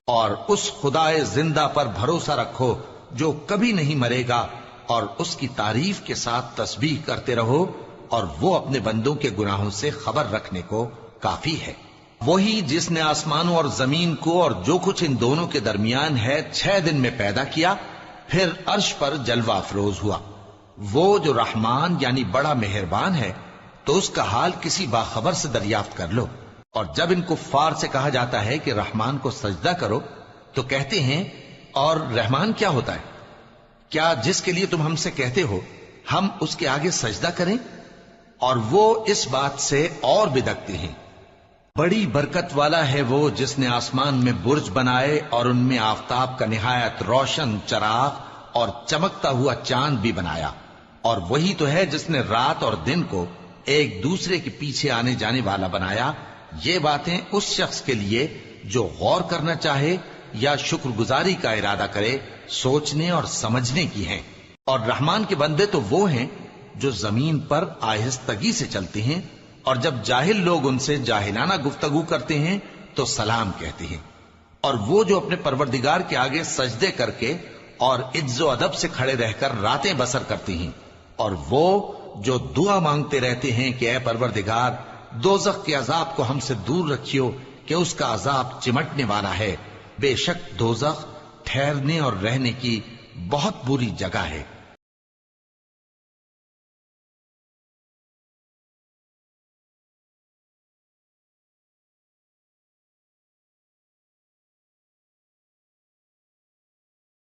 اور اس خدائے زندہ پر بھروسہ رکھو جو کبھی نہیں مرے گا، اور اس کی تعریف کے ساتھ تسبیح کرتے رہو، اور وہ اپنے بندوں کے گناہوں سے خبر رکھنے کو کافی ہے۔ وہی جس نے آسمانوں اور زمین کو اور جو کچھ ان دونوں کے درمیان ہے 6 دن میں پیدا کیا، پھر عرش پر جلوہ افروز ہوا۔ وہ جو رحمان یعنی بڑا مہربان ہے، تو اس کا حال کسی باخبر سے دریافت کر لو۔ اور جب ان کفار سے کہا جاتا ہے کہ رحمان کو سجدہ کرو، تو کہتے ہیں اور رحمان کیا ہوتا ہے؟ کیا جس کے لیے تم ہم سے کہتے ہو ہم اس کے آگے سجدہ کریں؟ اور وہ اس بات سے اور بدکتے ہیں۔ بڑی برکت والا ہے وہ جس نے آسمان میں برج بنائے اور ان میں آفتاب کا نہایت روشن چراغ اور چمکتا ہوا چاند بھی بنایا، اور وہی تو ہے جس نے رات اور دن کو ایک دوسرے کے پیچھے آنے جانے والا بنایا۔ یہ باتیں اس شخص کے لیے جو غور کرنا چاہے یا شکر گزاری کا ارادہ کرے سوچنے اور سمجھنے کی ہیں۔ اور رحمان کے بندے تو وہ ہیں جو زمین پر آہستگی سے چلتے ہیں، اور جب جاہل لوگ ان سے جاہلانہ گفتگو کرتے ہیں تو سلام کہتے ہیں۔ اور وہ جو اپنے پروردگار کے آگے سجدے کر کے اور عز و ادب سے کھڑے رہ کر راتیں بسر کرتی ہیں، اور وہ جو دعا مانگتے رہتے ہیں کہ اے پروردگار دوزخ کے عذاب کو ہم سے دور رکھیو کہ اس کا عذاب چمٹنے والا ہے۔ بے شک دوزخ ٹھہرنے اور رہنے کی بہت بری جگہ ہے۔